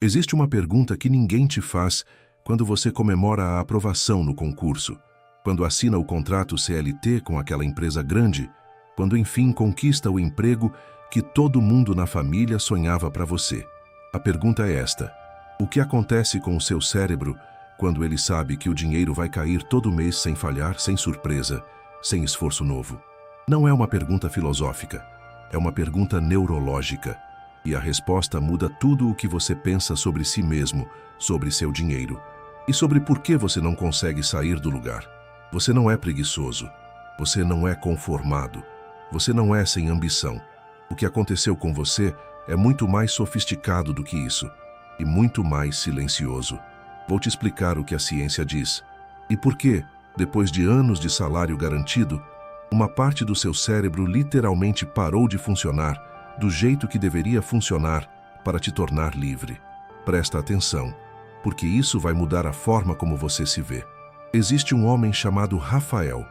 Existe uma pergunta que ninguém te faz quando você comemora a aprovação no concurso, quando assina o contrato CLT com aquela empresa grande, quando enfim conquista o emprego que todo mundo na família sonhava para você. A pergunta é esta: o que acontece com o seu cérebro quando ele sabe que o dinheiro vai cair todo mês sem falhar, sem surpresa, sem esforço novo? Não é uma pergunta filosófica, é uma pergunta neurológica. E a resposta muda tudo o que você pensa sobre si mesmo, sobre seu dinheiro e sobre por que você não consegue sair do lugar. Você não é preguiçoso, você não é conformado, você não é sem ambição. O que aconteceu com você é muito mais sofisticado do que isso e muito mais silencioso. Vou te explicar o que a ciência diz e por que, depois de anos de salário garantido, uma parte do seu cérebro literalmente parou de funcionar do jeito que deveria funcionar para te tornar livre. Presta atenção, porque isso vai mudar a forma como você se vê. Existe um homem chamado Rafael.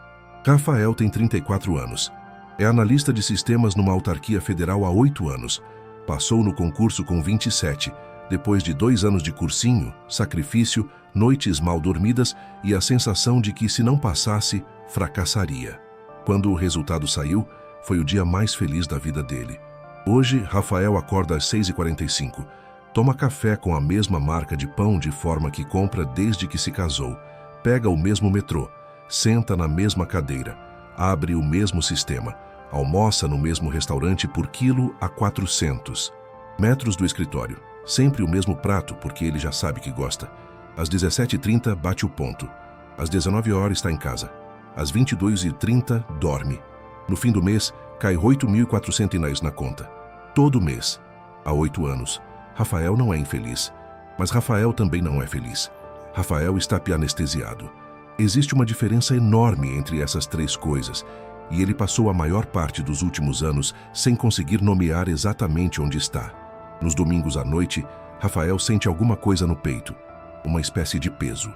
Rafael tem 34 anos. É analista de sistemas numa autarquia federal há 8 anos. Passou no concurso com 27, depois de 2 anos de cursinho, sacrifício, noites mal dormidas e a sensação de que, se não passasse, fracassaria. Quando o resultado saiu, foi o dia mais feliz da vida dele. Hoje, Rafael acorda às 6h45, toma café com a mesma marca de pão de forma que compra desde que se casou, pega o mesmo metrô, senta na mesma cadeira, abre o mesmo sistema, almoça no mesmo restaurante por quilo a 400 metros do escritório, sempre o mesmo prato porque ele já sabe que gosta. Às 17h30 bate o ponto, às 19h está em casa, às 22h30 dorme. No fim do mês, cai R$8.400 na conta. Todo mês. Há 8 anos. Rafael não é infeliz. Mas Rafael também não é feliz. Rafael está anestesiado. Existe uma diferença enorme entre essas 3 coisas, e ele passou a maior parte dos últimos anos sem conseguir nomear exatamente onde está. Nos domingos à noite, Rafael sente alguma coisa no peito, uma espécie de peso.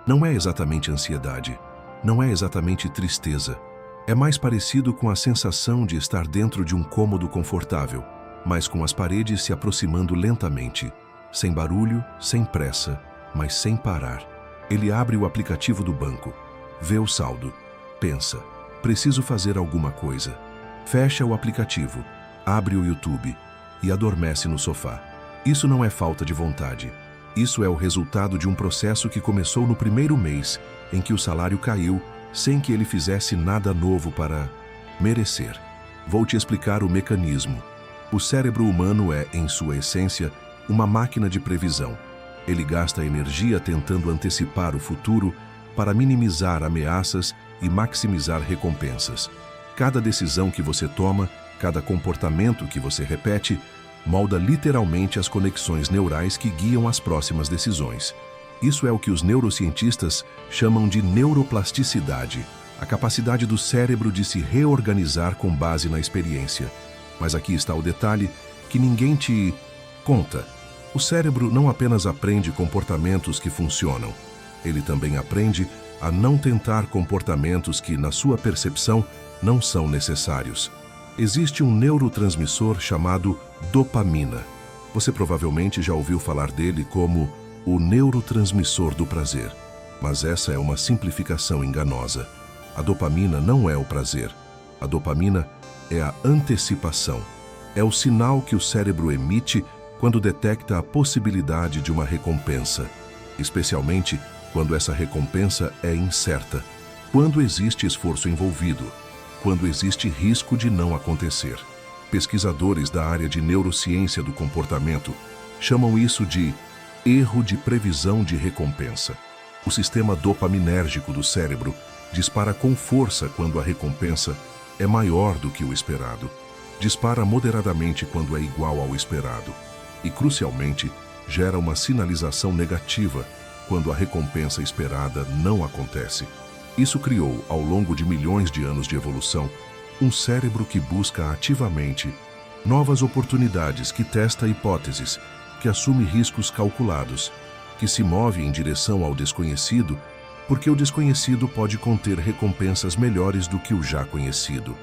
Não é exatamente ansiedade, não é exatamente tristeza. É mais parecido com a sensação de estar dentro de um cômodo confortável, mas com as paredes se aproximando lentamente, sem barulho, sem pressa, mas sem parar. Ele abre o aplicativo do banco, vê o saldo, pensa: preciso fazer alguma coisa. Fecha o aplicativo, abre o YouTube e adormece no sofá. Isso não é falta de vontade. Isso é o resultado de um processo que começou no primeiro mês, em que o salário caiu, sem que ele fizesse nada novo para merecer. Vou te explicar o mecanismo. O cérebro humano é, em sua essência, uma máquina de previsão. Ele gasta energia tentando antecipar o futuro para minimizar ameaças e maximizar recompensas. Cada decisão que você toma, cada comportamento que você repete, molda literalmente as conexões neurais que guiam as próximas decisões. Isso é o que os neurocientistas chamam de neuroplasticidade, a capacidade do cérebro de se reorganizar com base na experiência. Mas aqui está o detalhe que ninguém te conta. O cérebro não apenas aprende comportamentos que funcionam, ele também aprende a não tentar comportamentos que, na sua percepção, não são necessários. Existe um neurotransmissor chamado dopamina. Você provavelmente já ouviu falar dele como o neurotransmissor do prazer. Mas essa é uma simplificação enganosa. A dopamina não é o prazer. A dopamina é a antecipação. É o sinal que o cérebro emite quando detecta a possibilidade de uma recompensa, especialmente quando essa recompensa é incerta, quando existe esforço envolvido, quando existe risco de não acontecer. Pesquisadores da área de neurociência do comportamento chamam isso de erro de previsão de recompensa. O sistema dopaminérgico do cérebro dispara com força quando a recompensa é maior do que o esperado. Dispara moderadamente quando é igual ao esperado. E, crucialmente, gera uma sinalização negativa quando a recompensa esperada não acontece. Isso criou, ao longo de milhões de anos de evolução, um cérebro que busca ativamente novas oportunidades, que testa hipóteses, que assume riscos calculados, que se move em direção ao desconhecido, porque o desconhecido pode conter recompensas melhores do que o já conhecido.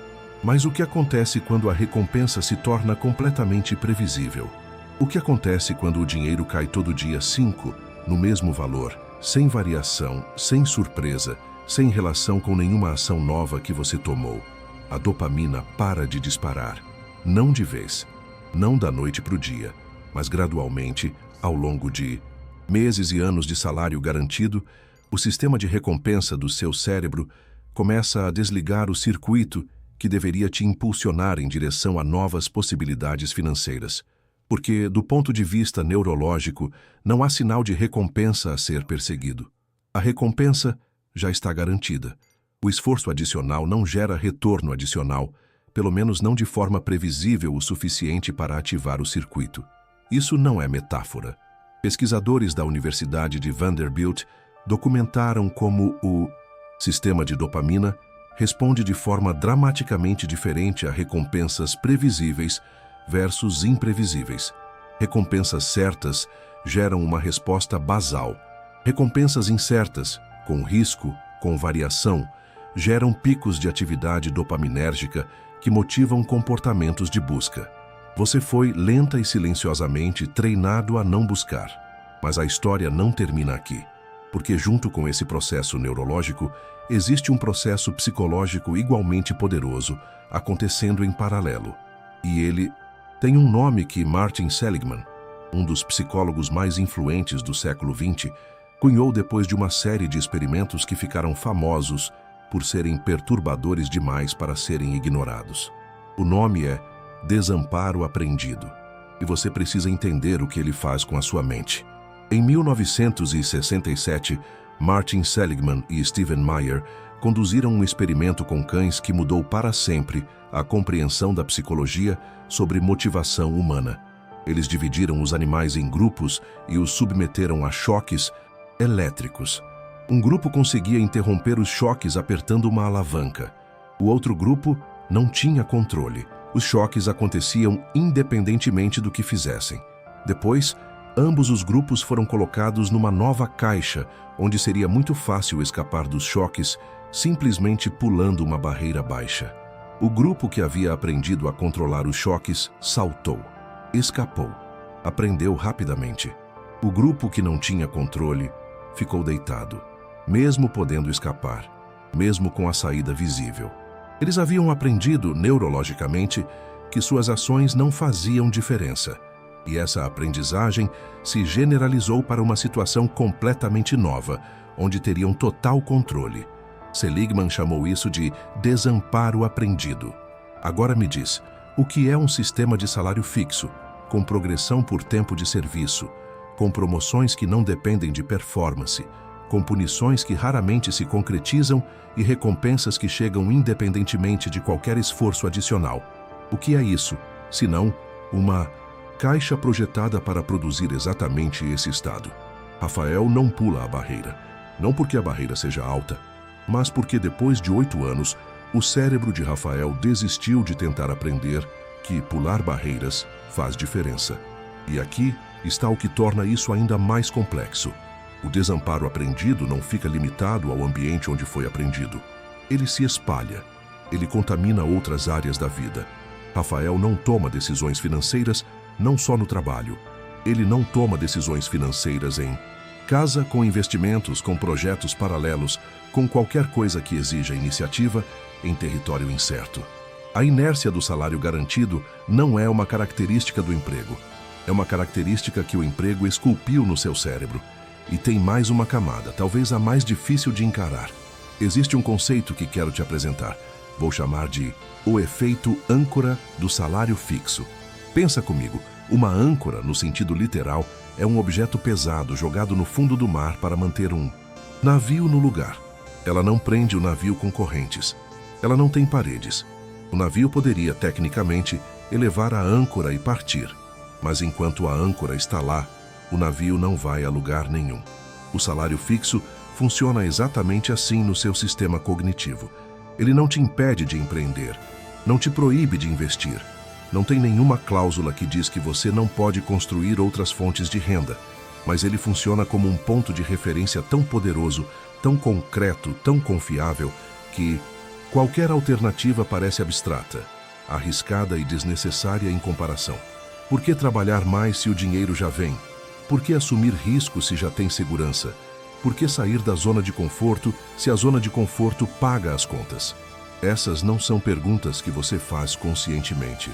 Mas o que acontece quando a recompensa se torna completamente previsível? O que acontece quando o dinheiro cai todo dia 5, no mesmo valor, sem variação, sem surpresa, sem relação com nenhuma ação nova que você tomou? A dopamina para de disparar. Não de vez, não da noite para o dia, mas gradualmente, ao longo de meses e anos de salário garantido, o sistema de recompensa do seu cérebro começa a desligar o circuito que deveria te impulsionar em direção a novas possibilidades financeiras. Porque, do ponto de vista neurológico, não há sinal de recompensa a ser perseguido. A recompensa já está garantida. O esforço adicional não gera retorno adicional, pelo menos não de forma previsível o suficiente para ativar o circuito. Isso não é metáfora. Pesquisadores da Universidade de Vanderbilt documentaram como o sistema de dopamina responde de forma dramaticamente diferente a recompensas previsíveis versus imprevisíveis. Recompensas certas geram uma resposta basal. Recompensas incertas, com risco, com variação, geram picos de atividade dopaminérgica que motivam comportamentos de busca. Você foi, lenta e silenciosamente, treinado a não buscar. Mas a história não termina aqui, porque junto com esse processo neurológico, existe um processo psicológico igualmente poderoso acontecendo em paralelo. E ele tem um nome que Martin Seligman, um dos psicólogos mais influentes do século XX, cunhou depois de uma série de experimentos que ficaram famosos por serem perturbadores demais para serem ignorados. O nome é desamparo aprendido, e você precisa entender o que ele faz com a sua mente. Em 1967, Martin Seligman e Stephen Meyer conduziram um experimento com cães que mudou para sempre a compreensão da psicologia sobre motivação humana. Eles dividiram os animais em grupos e os submeteram a choques elétricos. Um grupo conseguia interromper os choques apertando uma alavanca. O outro grupo não tinha controle. Os choques aconteciam independentemente do que fizessem. Depois, ambos os grupos foram colocados numa nova caixa, onde seria muito fácil escapar dos choques simplesmente pulando uma barreira baixa. O grupo que havia aprendido a controlar os choques saltou, escapou, aprendeu rapidamente. O grupo que não tinha controle ficou deitado, mesmo podendo escapar, mesmo com a saída visível. Eles haviam aprendido neurologicamente que suas ações não faziam diferença. E essa aprendizagem se generalizou para uma situação completamente nova, onde teriam total controle. Seligman chamou isso de desamparo aprendido. Agora me diz, o que é um sistema de salário fixo, com progressão por tempo de serviço, com promoções que não dependem de performance, com punições que raramente se concretizam e recompensas que chegam independentemente de qualquer esforço adicional? O que é isso, senão uma caixa projetada para produzir exatamente esse estado? Rafael não pula a barreira, não porque a barreira seja alta, mas porque depois de 8 anos, o cérebro de Rafael desistiu de tentar aprender que pular barreiras faz diferença. E aqui está o que torna isso ainda mais complexo. O desamparo aprendido não fica limitado ao ambiente onde foi aprendido. Ele se espalha, ele contamina outras áreas da vida. Rafael não toma decisões financeiras não só no trabalho. Ele não toma decisões financeiras em casa, com investimentos, com projetos paralelos, com qualquer coisa que exija iniciativa em território incerto. A inércia do salário garantido não é uma característica do emprego. É uma característica que o emprego esculpiu no seu cérebro. E tem mais uma camada, talvez a mais difícil de encarar. Existe um conceito que quero te apresentar. Vou chamar de o efeito âncora do salário fixo. Pensa comigo, uma âncora, no sentido literal, é um objeto pesado jogado no fundo do mar para manter um navio no lugar. Ela não prende o navio com correntes. Ela não tem paredes. O navio poderia, tecnicamente, elevar a âncora e partir. Mas enquanto a âncora está lá, o navio não vai a lugar nenhum. O salário fixo funciona exatamente assim no seu sistema cognitivo. Ele não te impede de empreender, não te proíbe de investir. Não tem nenhuma cláusula que diz que você não pode construir outras fontes de renda, mas ele funciona como um ponto de referência tão poderoso, tão concreto, tão confiável, que qualquer alternativa parece abstrata, arriscada e desnecessária em comparação. Por que trabalhar mais se o dinheiro já vem? Por que assumir risco se já tem segurança? Por que sair da zona de conforto se a zona de conforto paga as contas? Essas não são perguntas que você faz conscientemente.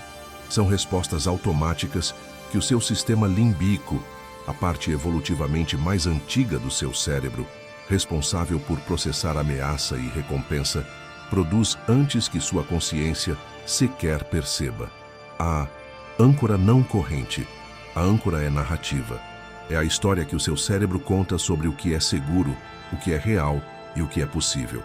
São respostas automáticas que o seu sistema límbico, a parte evolutivamente mais antiga do seu cérebro, responsável por processar ameaça e recompensa, produz antes que sua consciência sequer perceba. A âncora não corrente. A âncora é narrativa. É a história que o seu cérebro conta sobre o que é seguro, o que é real e o que é possível.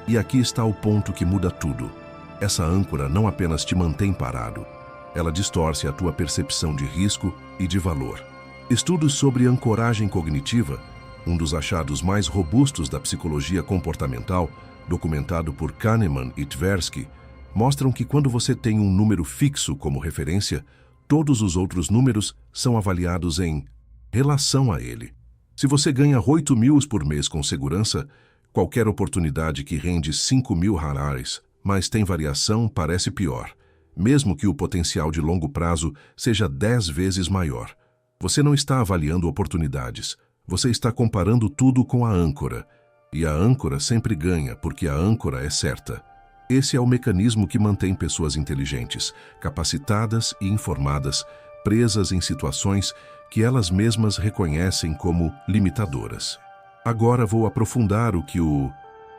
E aqui está o ponto que muda tudo. Essa âncora não apenas te mantém parado, ela distorce a tua percepção de risco e de valor. Estudos sobre ancoragem cognitiva, um dos achados mais robustos da psicologia comportamental, documentado por Kahneman e Tversky, mostram que quando você tem um número fixo como referência, todos os outros números são avaliados em relação a ele. Se você ganha 8 mil por mês com segurança, qualquer oportunidade que rende 5 mil harares, mas tem variação, parece pior, mesmo que o potencial de longo prazo seja 10 vezes maior. Você não está avaliando oportunidades, você está comparando tudo com a âncora. E a âncora sempre ganha, porque a âncora é certa. Esse é o mecanismo que mantém pessoas inteligentes, capacitadas e informadas, presas em situações que elas mesmas reconhecem como limitadoras. Agora vou aprofundar o que o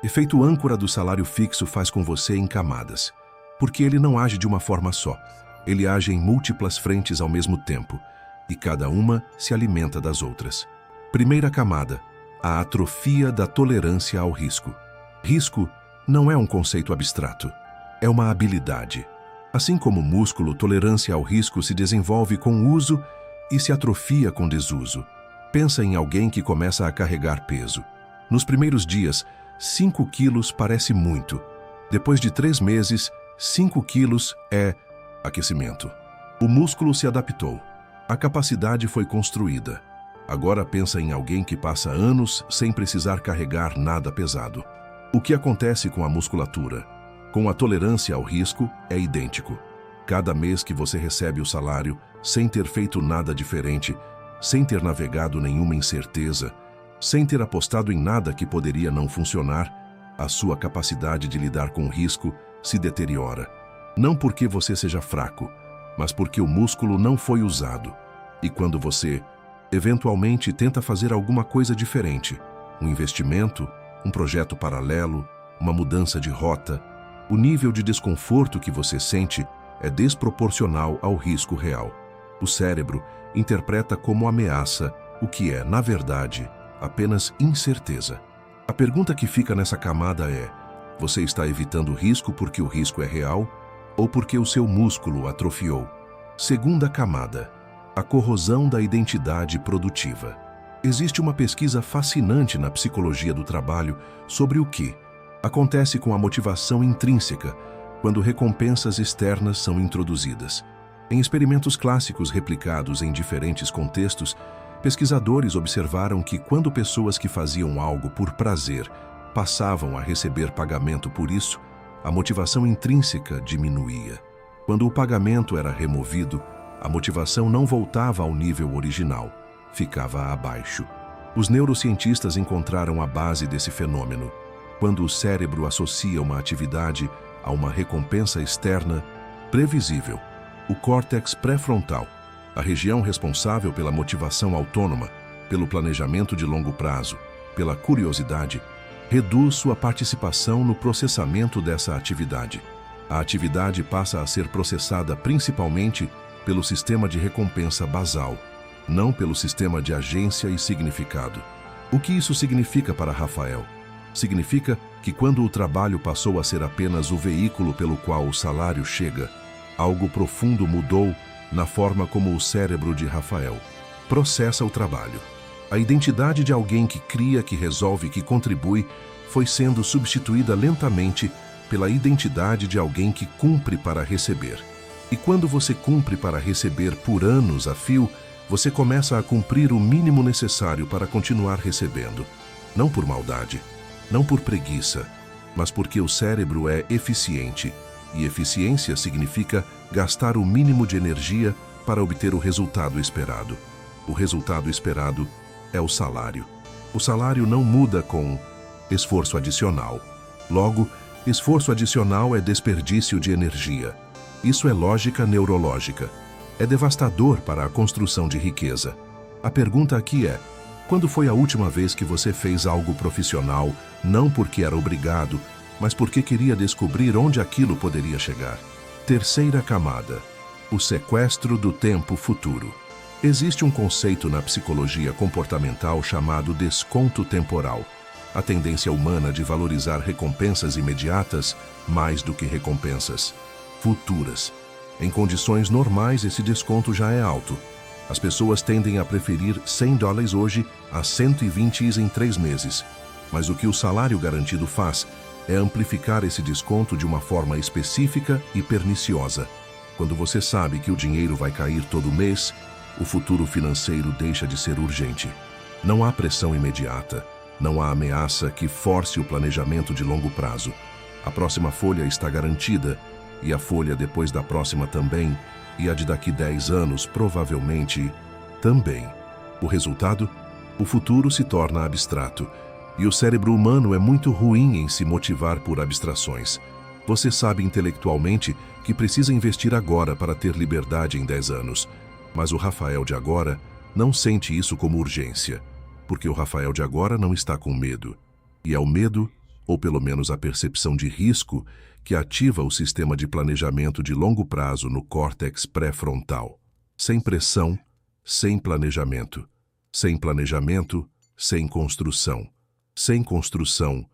efeito âncora do salário fixo faz com você em camadas. Porque ele não age de uma forma só. Ele age em múltiplas frentes ao mesmo tempo, e cada uma se alimenta das outras. Primeira camada, a atrofia da tolerância ao risco. Risco não é um conceito abstrato, é uma habilidade. Assim como o músculo, tolerância ao risco se desenvolve com uso e se atrofia com desuso. Pensa em alguém que começa a carregar peso. Nos primeiros dias, 5 quilos parece muito. Depois de 3 meses, 5 quilos é aquecimento. O músculo se adaptou. A capacidade foi construída. Agora pensa em alguém que passa anos sem precisar carregar nada pesado. O que acontece com a musculatura? Com a tolerância ao risco, é idêntico. Cada mês que você recebe o salário, sem ter feito nada diferente, sem ter navegado nenhuma incerteza, sem ter apostado em nada que poderia não funcionar, a sua capacidade de lidar com o risco se deteriora. Não porque você seja fraco, mas porque o músculo não foi usado. E quando você, eventualmente, tenta fazer alguma coisa diferente, um investimento, um projeto paralelo, uma mudança de rota, o nível de desconforto que você sente é desproporcional ao risco real. O cérebro interpreta como ameaça o que é, na verdade, apenas incerteza. A pergunta que fica nessa camada é: você está evitando o risco porque o risco é real ou porque o seu músculo atrofiou? Segunda camada, a corrosão da identidade produtiva. Existe uma pesquisa fascinante na psicologia do trabalho sobre o que acontece com a motivação intrínseca quando recompensas externas são introduzidas. Em experimentos clássicos replicados em diferentes contextos, pesquisadores observaram que quando pessoas que faziam algo por prazer passavam a receber pagamento por isso, a motivação intrínseca diminuía. Quando o pagamento era removido, a motivação não voltava ao nível original, ficava abaixo. Os neurocientistas encontraram a base desse fenômeno. Quando o cérebro associa uma atividade a uma recompensa externa previsível, o córtex pré-frontal, a região responsável pela motivação autônoma, pelo planejamento de longo prazo, pela curiosidade, reduz sua participação no processamento dessa atividade. A atividade passa a ser processada principalmente pelo sistema de recompensa basal, não pelo sistema de agência e significado. O que isso significa para Rafael? Significa que quando o trabalho passou a ser apenas o veículo pelo qual o salário chega, algo profundo mudou na forma como o cérebro de Rafael processa o trabalho. A identidade de alguém que cria, que resolve, que contribui, foi sendo substituída lentamente pela identidade de alguém que cumpre para receber. E quando você cumpre para receber por anos a fio, você começa a cumprir o mínimo necessário para continuar recebendo. Não por maldade, não por preguiça, mas porque o cérebro é eficiente. E eficiência significa gastar o mínimo de energia para obter o resultado esperado. O resultado esperado é o salário. O salário não muda com esforço adicional. Logo, esforço adicional é desperdício de energia. Isso é lógica neurológica. É devastador para a construção de riqueza. A pergunta aqui é: quando foi a última vez que você fez algo profissional, não porque era obrigado, mas porque queria descobrir onde aquilo poderia chegar? Terceira camada: o sequestro do tempo futuro. Existe um conceito na psicologia comportamental chamado desconto temporal. A tendência humana de valorizar recompensas imediatas mais do que recompensas futuras. Em condições normais, esse desconto já é alto. As pessoas tendem a preferir $100 hoje a 120 em 3 meses. Mas o que o salário garantido faz é amplificar esse desconto de uma forma específica e perniciosa. Quando você sabe que o dinheiro vai cair todo mês, o futuro financeiro deixa de ser urgente. Não há pressão imediata, não há ameaça que force o planejamento de longo prazo. A próxima folha está garantida, e a folha depois da próxima também, e a de daqui 10 anos provavelmente também. O resultado? O futuro se torna abstrato, e o cérebro humano é muito ruim em se motivar por abstrações. Você sabe intelectualmente que precisa investir agora para ter liberdade em 10 anos, mas o Rafael de agora não sente isso como urgência, porque o Rafael de agora não está com medo. E é o medo, ou pelo menos a percepção de risco, que ativa o sistema de planejamento de longo prazo no córtex pré-frontal. Sem pressão, sem planejamento. Sem planejamento, sem construção. Sem construção,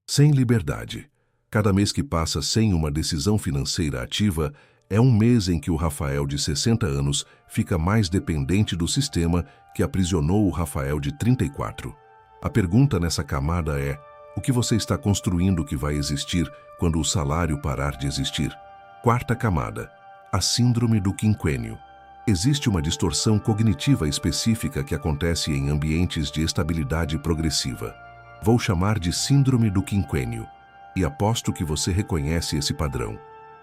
sem liberdade. Cada mês que passa sem uma decisão financeira ativa é um mês em que o Rafael de 60 anos fica mais dependente do sistema que aprisionou o Rafael de 34. A pergunta nessa camada é: o que você está construindo que vai existir quando o salário parar de existir? Quarta camada: a síndrome do quinquênio. Existe uma distorção cognitiva específica que acontece em ambientes de estabilidade progressiva. Vou chamar de síndrome do quinquênio, e aposto que você reconhece esse padrão.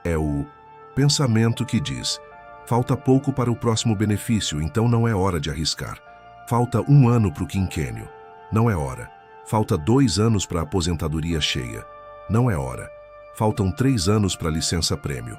É o pensamento que diz: falta pouco para o próximo benefício, então não é hora de arriscar. Falta 1 ano para o quinquênio. Não é hora. Falta 2 anos para a aposentadoria cheia. Não é hora. Faltam 3 anos para a licença-prêmio.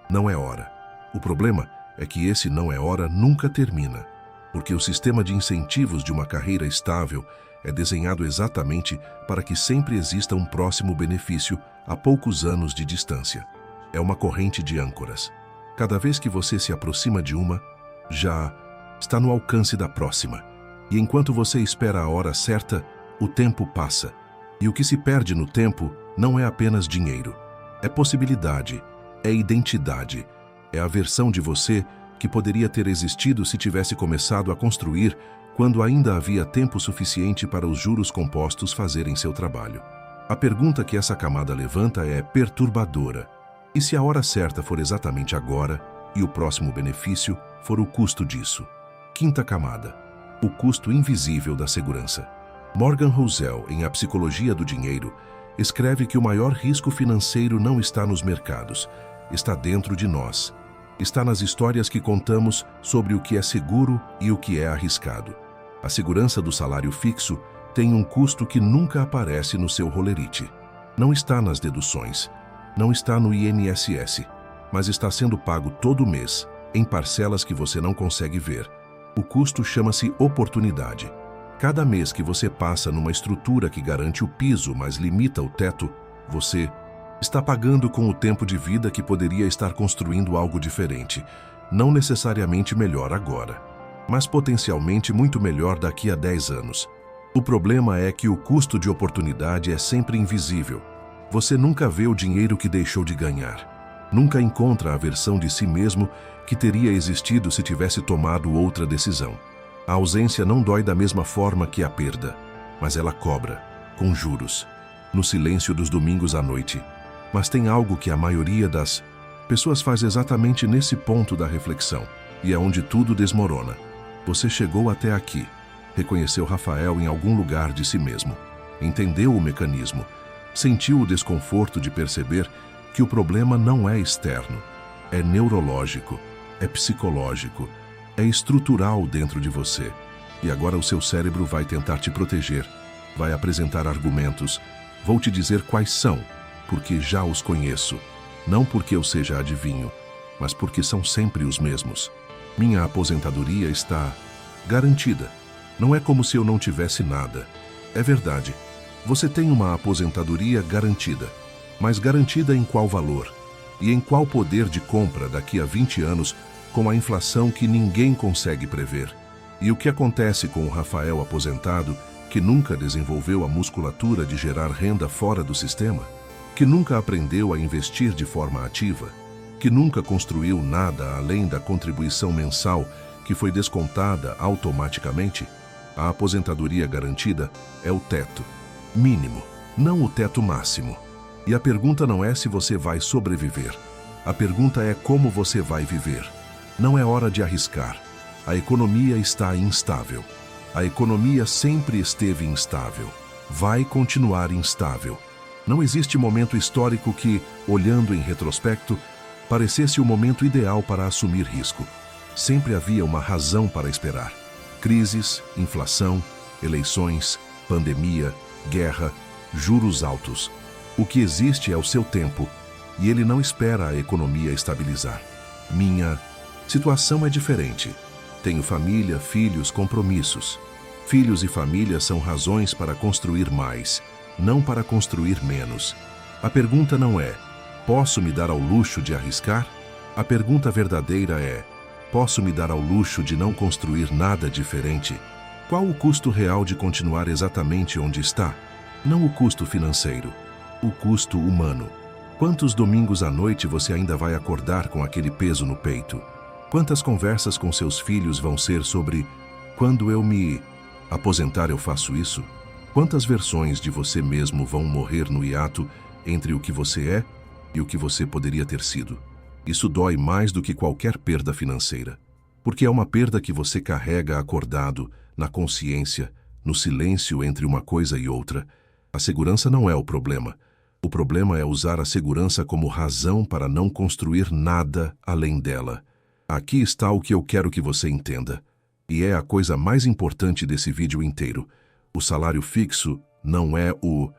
Não é hora. O problema é que esse não é hora nunca termina, porque o sistema de incentivos de uma carreira estável é desenhado exatamente para que sempre exista um próximo benefício a poucos anos de distância. É uma corrente de âncoras. Cada vez que você se aproxima de uma, já está no alcance da próxima. E enquanto você espera a hora certa, o tempo passa. E o que se perde no tempo não é apenas dinheiro. É possibilidade, é identidade, é a versão de você que poderia ter existido se tivesse começado a construir quando ainda havia tempo suficiente para os juros compostos fazerem seu trabalho. A pergunta que essa camada levanta é perturbadora. E se a hora certa for exatamente agora, e o próximo benefício for o custo disso? Quinta camada: o custo invisível da segurança. Morgan Housel, em A Psicologia do Dinheiro, escreve que o maior risco financeiro não está nos mercados, está dentro de nós. Está nas histórias que contamos sobre o que é seguro e o que é arriscado. A segurança do salário fixo tem um custo que nunca aparece no seu rolerite. Não está nas deduções, não está no INSS, mas está sendo pago todo mês, em parcelas que você não consegue ver. O custo chama-se oportunidade. Cada mês que você passa numa estrutura que garante o piso, mas limita o teto, você está pagando com o tempo de vida que poderia estar construindo algo diferente, não necessariamente melhor agora, mas potencialmente muito melhor daqui a 10 anos. O problema é que o custo de oportunidade é sempre invisível. Você nunca vê o dinheiro que deixou de ganhar. Nunca encontra a versão de si mesmo que teria existido se tivesse tomado outra decisão. A ausência não dói da mesma forma que a perda, mas ela cobra, com juros, no silêncio dos domingos à noite. Mas tem algo que a maioria das pessoas faz exatamente nesse ponto da reflexão, e é onde tudo desmorona. Você chegou até aqui, reconheceu Rafael em algum lugar de si mesmo, entendeu o mecanismo, sentiu o desconforto de perceber que o problema não é externo, é neurológico, é psicológico, é estrutural dentro de você. E agora o seu cérebro vai tentar te proteger, vai apresentar argumentos. Vou te dizer quais são, porque já os conheço. Não porque eu seja adivinho, mas porque são sempre os mesmos. Minha aposentadoria está garantida. Não é como se eu não tivesse nada. É verdade. Você tem uma aposentadoria garantida. Mas garantida em qual valor? E em qual poder de compra daqui a 20 anos com a inflação que ninguém consegue prever? E o que acontece com o Rafael aposentado, que nunca desenvolveu a musculatura de gerar renda fora do sistema? Que nunca aprendeu a investir de forma ativa? Que nunca construiu nada além da contribuição mensal que foi descontada automaticamente? A aposentadoria garantida é o teto mínimo, não o teto máximo. E a pergunta não é se você vai sobreviver. A pergunta é como você vai viver. Não é hora de arriscar. A economia está instável. A economia sempre esteve instável. Vai continuar instável. Não existe momento histórico que, olhando em retrospecto, parecesse o momento ideal para assumir risco. Sempre havia uma razão para esperar. Crises, inflação, eleições, pandemia, guerra, juros altos. O que existe é o seu tempo, e ele não espera a economia estabilizar. Minha situação é diferente. Tenho família, filhos, compromissos. Filhos e família são razões para construir mais, não para construir menos. A pergunta não é: posso me dar ao luxo de arriscar? A pergunta verdadeira é: posso me dar ao luxo de não construir nada diferente? Qual o custo real de continuar exatamente onde está? Não o custo financeiro, o custo humano. Quantos domingos à noite você ainda vai acordar com aquele peso no peito? Quantas conversas com seus filhos vão ser sobre: quando eu me aposentar eu faço isso? Quantas versões de você mesmo vão morrer no hiato entre o que você é e o que você poderia ter sido? Isso dói mais do que qualquer perda financeira, porque é uma perda que você carrega acordado, na consciência, no silêncio entre uma coisa e outra. A segurança não é o problema. O problema é usar a segurança como razão para não construir nada além dela. Aqui está o que eu quero que você entenda. E é a coisa mais importante desse vídeo inteiro. O salário fixo não é o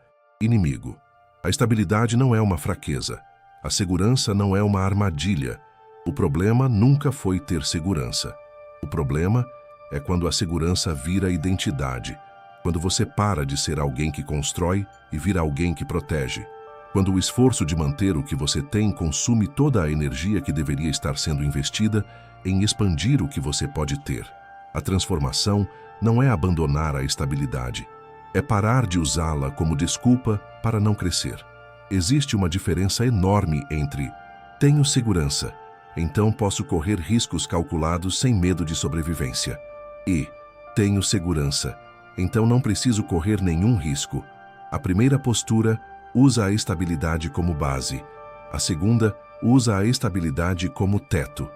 inimigo. A estabilidade não é uma fraqueza. A segurança não é uma armadilha. O problema nunca foi ter segurança. O problema é quando a segurança vira identidade. Quando você para de ser alguém que constrói e vira alguém que protege. Quando o esforço de manter o que você tem consome toda a energia que deveria estar sendo investida em expandir o que você pode ter. A transformação não é abandonar a estabilidade, é parar de usá-la como desculpa para não crescer. Existe uma diferença enorme entre tenho segurança, então posso correr riscos calculados sem medo de sobrevivência, e tenho segurança, então não preciso correr nenhum risco. A primeira postura usa a estabilidade como base. A segunda usa a estabilidade como teto.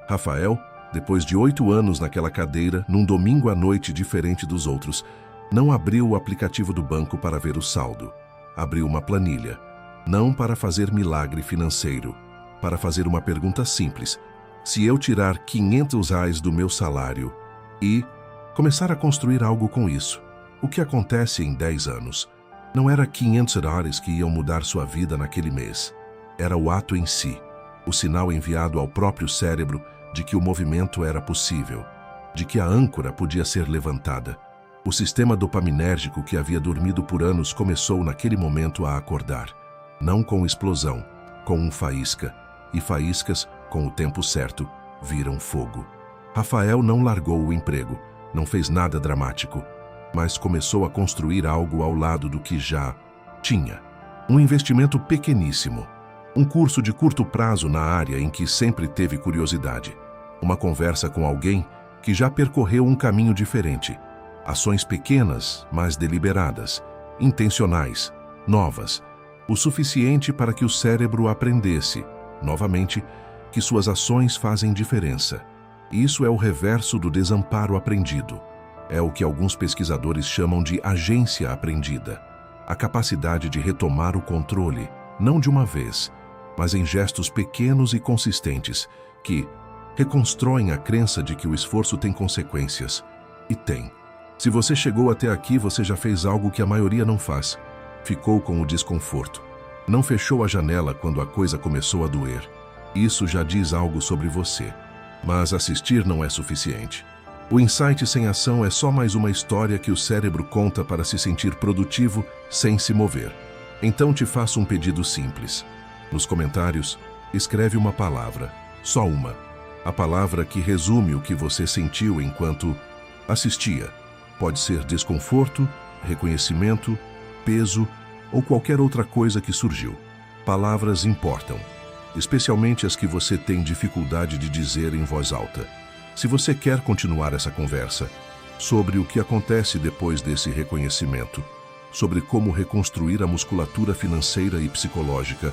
Rafael, depois de 8 anos naquela cadeira, num domingo à noite diferente dos outros, não abriu o aplicativo do banco para ver o saldo. Abriu uma planilha. Não para fazer milagre financeiro, para fazer uma pergunta simples. Se eu tirar R$ 500 do meu salário e começar a construir algo com isso, o que acontece em 10 anos? Não era $500 que iam mudar sua vida naquele mês. Era o ato em si, o sinal enviado ao próprio cérebro de que o movimento era possível, de que a âncora podia ser levantada. O sistema dopaminérgico que havia dormido por anos começou naquele momento a acordar. Não com explosão, com um faísca. E faíscas, com o tempo certo, viram fogo. Rafael não largou o emprego, não fez nada dramático, mas começou a construir algo ao lado do que já tinha. Um investimento pequeníssimo, um curso de curto prazo na área em que sempre teve curiosidade, uma conversa com alguém que já percorreu um caminho diferente, ações pequenas, mas deliberadas, intencionais, novas, o suficiente para que o cérebro aprendesse, novamente, que suas ações fazem diferença. Isso é o reverso do desamparo aprendido. É o que alguns pesquisadores chamam de agência aprendida. A capacidade de retomar o controle, não de uma vez, mas em gestos pequenos e consistentes, que, Reconstroem a crença de que o esforço tem consequências. E tem. Se você chegou até aqui, você já fez algo que a maioria não faz. Ficou com o desconforto. Não fechou a janela quando a coisa começou a doer. Isso já diz algo sobre você. Mas assistir não é suficiente. O insight sem ação é só mais uma história que o cérebro conta para se sentir produtivo sem se mover. Então te faço um pedido simples. Nos comentários, escreve uma palavra, só uma. A palavra que resume o que você sentiu enquanto assistia. Pode ser desconforto, reconhecimento, peso ou qualquer outra coisa que surgiu. Palavras importam, especialmente as que você tem dificuldade de dizer em voz alta. Se você quer continuar essa conversa sobre o que acontece depois desse reconhecimento, sobre como reconstruir a musculatura financeira e psicológica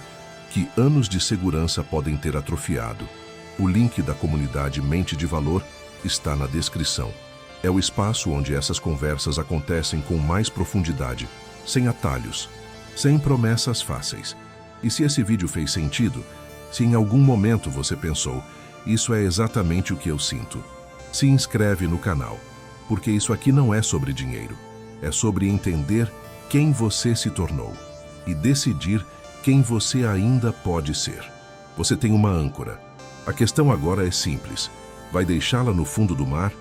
que anos de segurança podem ter atrofiado, o link da comunidade Mente de Valor está na descrição. É o espaço onde essas conversas acontecem com mais profundidade, sem atalhos, sem promessas fáceis. E se esse vídeo fez sentido, se em algum momento você pensou, isso é exatamente o que eu sinto, se inscreve no canal, porque isso aqui não é sobre dinheiro, é sobre entender quem você se tornou e decidir quem você ainda pode ser. Você tem uma âncora. A questão agora é simples. Vai deixá-la no fundo do mar